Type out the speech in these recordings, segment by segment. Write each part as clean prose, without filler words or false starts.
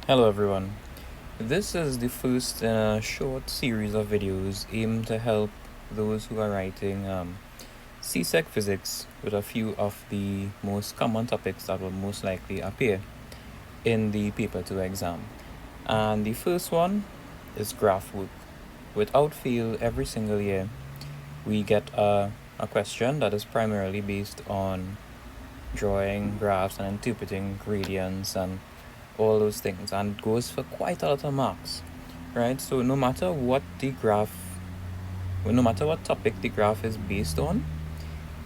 Hello everyone. This is the first in a short series of videos aimed to help those who are writing CSEC physics with a few of the most common topics that will most likely appear in the paper 2 exam. And the first one is graph work. Without fail, every single year we get a question that is primarily based on drawing graphs and interpreting gradients and all those things, and it goes for quite a lot of marks, right? So no matter what topic the graph is based on,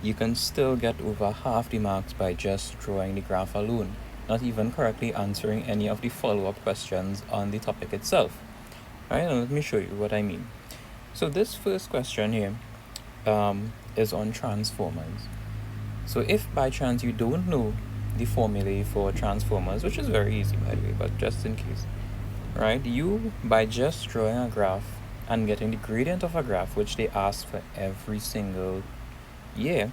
you can still get over half the marks by just drawing the graph alone, not even correctly answering any of the follow-up questions on the topic itself. All right, now let me show you what I mean. So this first question here is on transformers. So if by chance you don't know the formulae for transformers, which is very easy by the way, but just in case, right, you by just drawing a graph and getting the gradient of a graph, which they ask for every single year,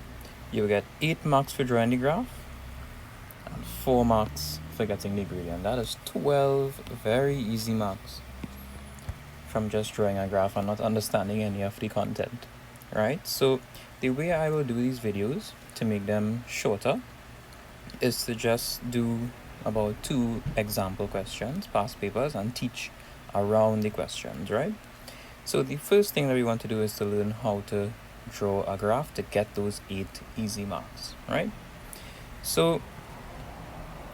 you'll get 8 marks for drawing the graph and 4 marks for getting the gradient. That is 12 very easy marks from just drawing a graph and not understanding any of the content, right? So the way I will do these videos to make them shorter is to just do about 2 example questions, past papers, and teach around the questions, right? So the first thing that we want to do is to learn how to draw a graph to get those 8 easy marks, right? So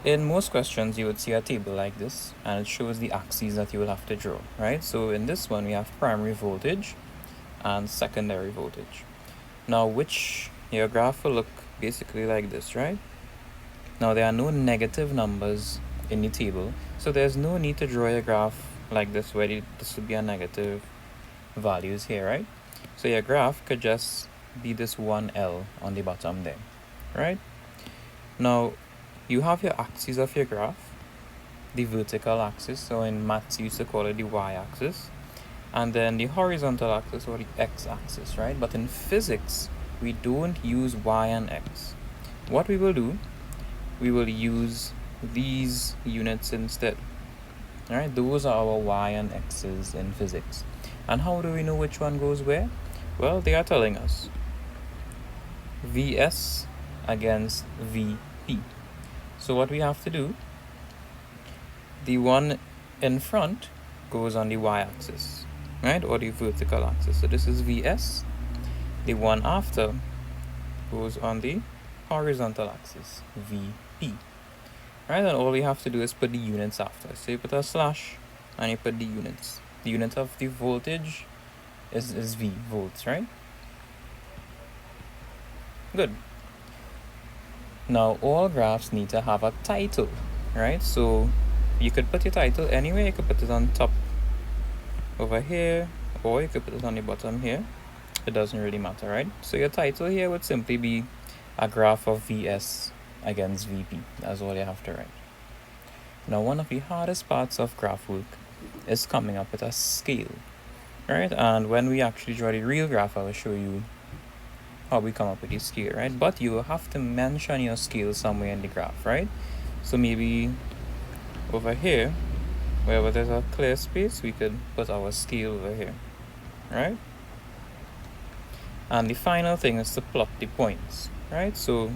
in most questions, you would see a table like this, and it shows the axes that you will have to draw, right? So in this one, we have primary voltage and secondary voltage. Now, your graph will look basically like this, right? Now, there are no negative numbers in the table, so there's no need to draw a graph like this where this would be a negative values here, right? So your graph could just be this 1L on the bottom there, right? Now, you have your axes of your graph, the vertical axis, so in maths you used to call it the y-axis, and then the horizontal axis or the x-axis, right? But in physics, we don't use y and x. What we will do, we will use these units instead. All right, those are our y and x's in physics. And how do we know which one goes where? Well, they are telling us Vs against Vp. So what we have to do, the one in front goes on the y-axis, right, or the vertical axis. So this is Vs. The one after goes on the horizontal axis, Vp. Right, and all we have to do is put the units after. So you put a slash and you put the units. The unit of the voltage is V, volts, right? Good. Now all graphs need to have a title, right? So you could put your title anywhere. You could put it on top over here, or you could put it on the bottom here. It doesn't really matter, right? So your title here would simply be a graph of Vs against Vp. That's all you have to write. Now, one of the hardest parts of graph work is coming up with a scale, right? And when we actually draw the real graph, I will show you how we come up with the scale, right? But you will have to mention your scale somewhere in the graph, right? So maybe over here, wherever there's a clear space, we could put our scale over here, right? And the final thing is to plot the points, right? So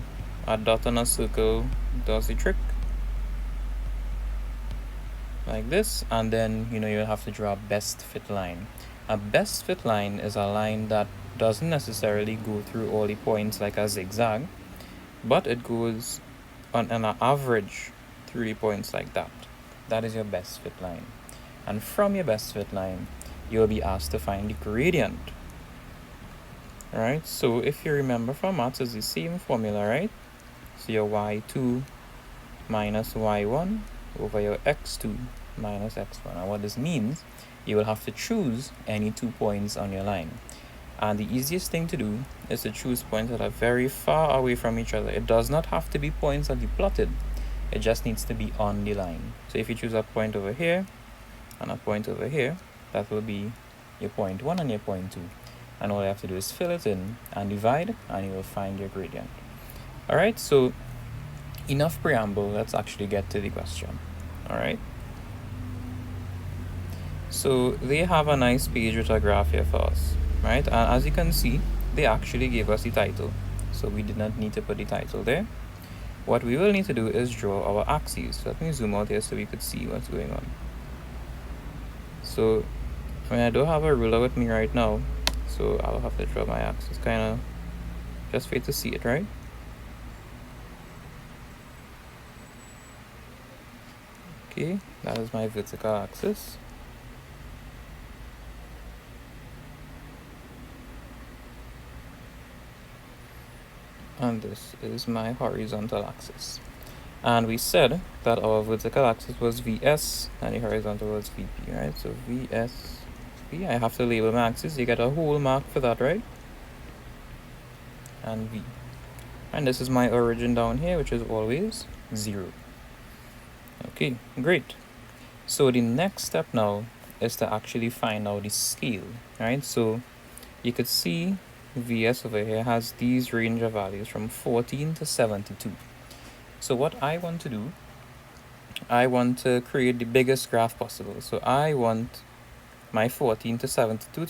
a dot on a circle does the trick, like this, and then you'll have to draw a best fit line. A best fit line is a line that doesn't necessarily go through all the points like a zigzag, but it goes on an average through the points like that. That is your best fit line. And from your best fit line, you'll be asked to find the gradient. Alright, so if you remember from maths, it's the same formula, right? So your y2 minus y1 over your x2 minus x1. And what this means, you will have to choose any 2 points on your line. And the easiest thing to do is to choose points that are very far away from each other. It does not have to be points that you plotted. It just needs to be on the line. So if you choose a point over here and a point over here, that will be your point 1 and your point 2. And all you have to do is fill it in and divide, and you will find your gradient. All right, so enough preamble. Let's actually get to the question. All right. So they have a nice page with a graph here for us, right? And as you can see, they actually gave us the title. So we did not need to put the title there. What we will need to do is draw our axes. Let me zoom out here so we could see what's going on. So, I don't have a ruler with me right now, so I'll have to draw my axis kind of just for you to see it, right? Okay, that is my vertical axis. And this is my horizontal axis. And we said that our vertical axis was VS and the horizontal was VP, right? So VS, V, I have to label my axis. You get a whole mark for that, right? And V. And this is my origin down here, which is always 0. Okay, great. So the next step now is to actually find out the scale, right? So you could see VS over here has these range of values from 14 to 72. So what I want to do, I want to create the biggest graph possible. So I want my 14 to 72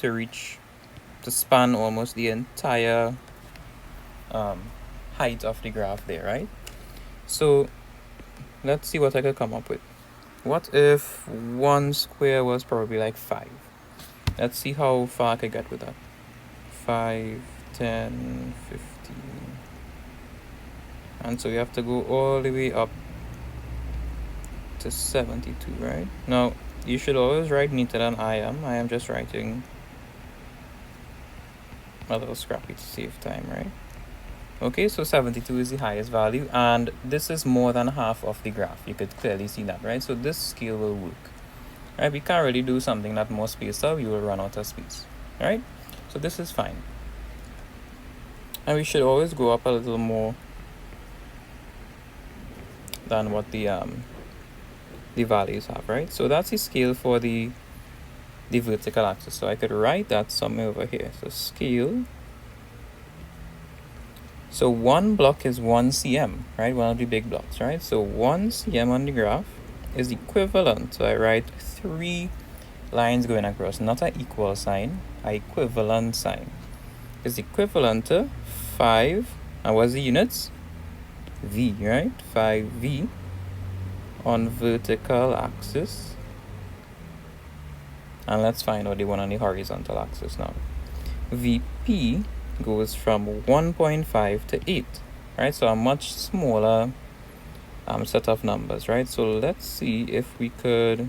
to span almost the entire height of the graph there, right? So let's see what I could come up with. What if 1 square was probably like 5? Let's see how far I could get with that. 5, 10, 15. And so we have to go all the way up to 72, right? Now, you should always write neater than I am. I am just writing a little scrappy to save time, right? Okay, so 72 is the highest value, and this is more than half of the graph. You could clearly see that, right? So this scale will work. Right? We can't really do something that more spaced out, you will run out of space. Right? So this is fine. And we should always go up a little more than what the values have, right? So that's the scale for the vertical axis. So I could write that somewhere over here. So scale. So one block is 1 cm, right? One of the big blocks, right? So 1 cm on the graph is equivalent. So I write 3 lines going across, not an equal sign, an equivalent sign. Is equivalent to 5, and what's the units? V, right? 5V on vertical axis. And let's find out the one on the horizontal axis now. VP goes from 1.5 to 8, right? So a much smaller set of numbers, right? So let's see if we could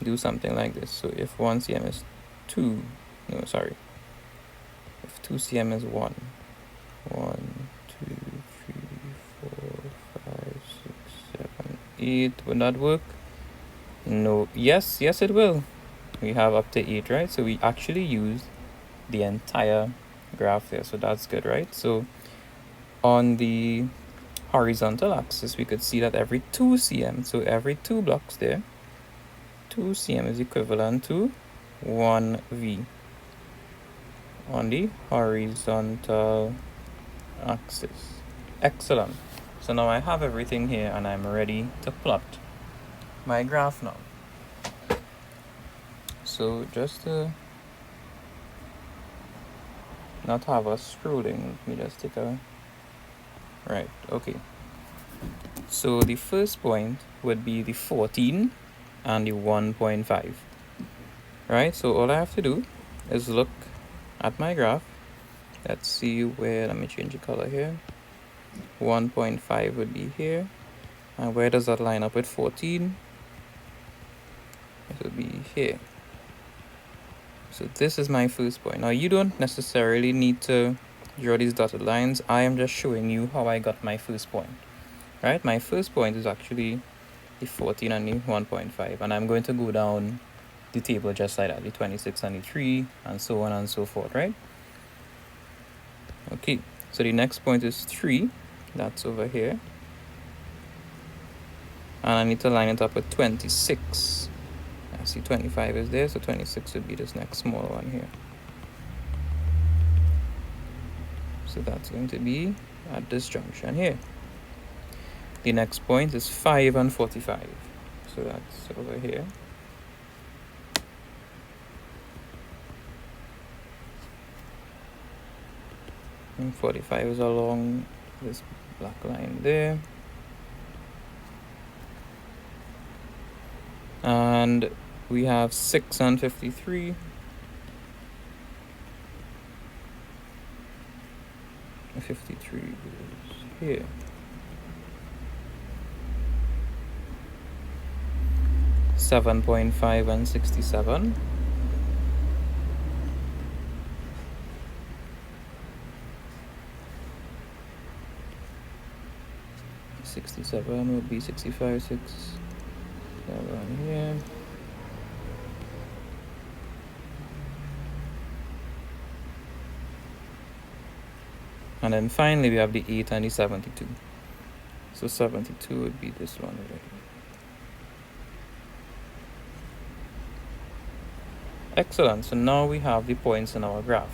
do something like this. So if 1 cm is 2, no, sorry. If 2 cm is 1, 1, 2, 3, 4, 5, 6, 7, 8, would that work? No. Yes, it will. We have up to 8, right? So we actually used the entire graph there, so that's good, right? So on the horizontal axis, we could see that every 2 cm, so every 2 blocks there, 2 cm is equivalent to 1V on the horizontal axis. Excellent. So now I have everything here and I'm ready to plot my graph now. So just to not have us scrolling, let me just take a right. Okay, so the first point would be the 14 and the 1.5, right? So all I have to do is look at my graph. Let's see where, let me change the color here. 1.5 would be here, and where does that line up with 14? It would be here. So this is my first point. Now you don't necessarily need to draw these dotted lines. I am just showing you how I got my first point, right? My first point is actually the 14 and the 1.5, and I'm going to go down the table just like that, the 26 and the 3, and so on and so forth, right? Okay, so the next point is 3, that's over here, and I need to line it up with 26. I see 25 is there, so 26 would be this next small one here. So that's going to be at this junction here. The next point is 5 and 45. So that's over here. And 45 is along this black line there. And we have 6 and 53. 53 is here. 7.5 and 67. 67 would be 65, 6, 7 here. And then finally we have the 8 and the 72. So 72 would be this one right here. Excellent. So now we have the points in our graph.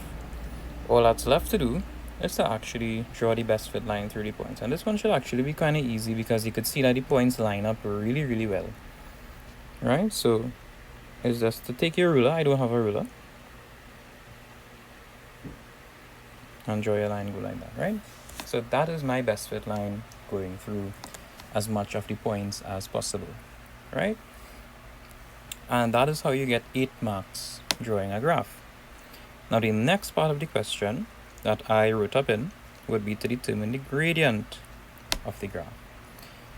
All that's left to do is to actually draw the best fit line through the points. And this one should actually be kind of easy because you could see that the points line up really, really well. Right? So it's just to take your ruler. I don't have a ruler. And draw your line, go like that, right? So that is my best fit line going through as much of the points as possible, right? And that is how you get 8 marks drawing a graph. Now the next part of the question that I wrote up in would be to determine the gradient of the graph.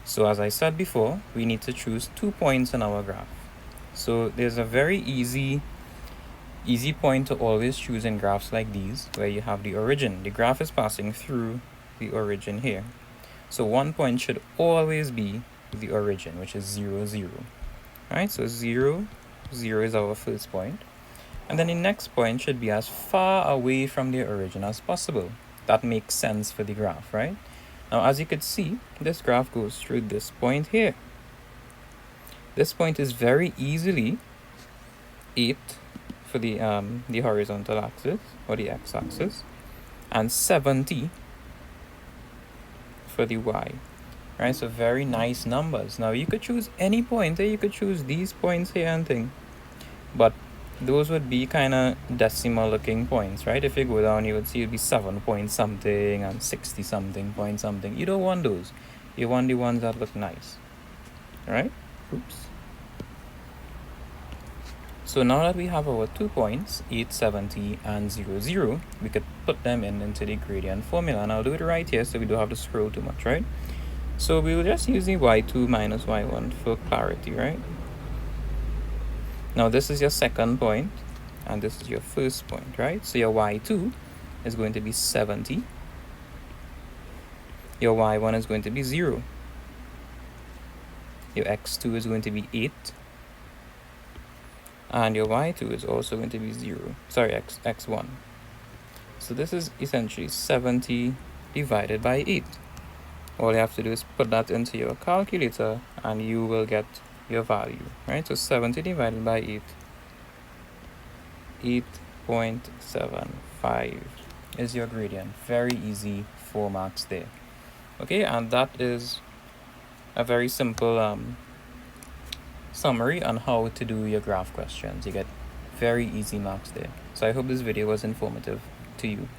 So as I said before, we need to choose 2 points in our graph. So there's a very easy point to always choose in graphs like these, where you have the origin. The graph is passing through the origin here. So 1 point should always be the origin, which is 0, 0. Right? So 0, 0 is our first point. And then the next point should be as far away from the origin as possible. That makes sense for the graph, right? Now, as you could see, this graph goes through this point here. This point is very easily 8 for the horizontal axis or the x-axis, and 70 for the y. Right, so very nice numbers. Now you could choose any point, you could choose these points here and thing, but those would be kind of decimal looking points, right? If you go down, you would see it'd be 7 point something and 60 something point something. You don't want those. You want the ones that look nice, right? Oops. So now that we have our 2 points, 8, 70, and 0, 0, we could put them into the gradient formula. And I'll do it right here so we don't have to scroll too much, right? So we will just use the y2 minus y1 for clarity, right? Now this is your second point, and this is your first point, right? So your y2 is going to be 70. Your y1 is going to be 0. Your x2 is going to be 8. And your y2 is also going to be 0. Sorry, x1. So this is essentially 70 divided by 8. All you have to do is put that into your calculator and you will get your value, right? So 70 divided by 8, 8.75 is your gradient. Very easy, 4 marks there. Okay, and that is a very simple summary on how to do your graph questions. You get very easy marks there. So I hope this video was informative to you.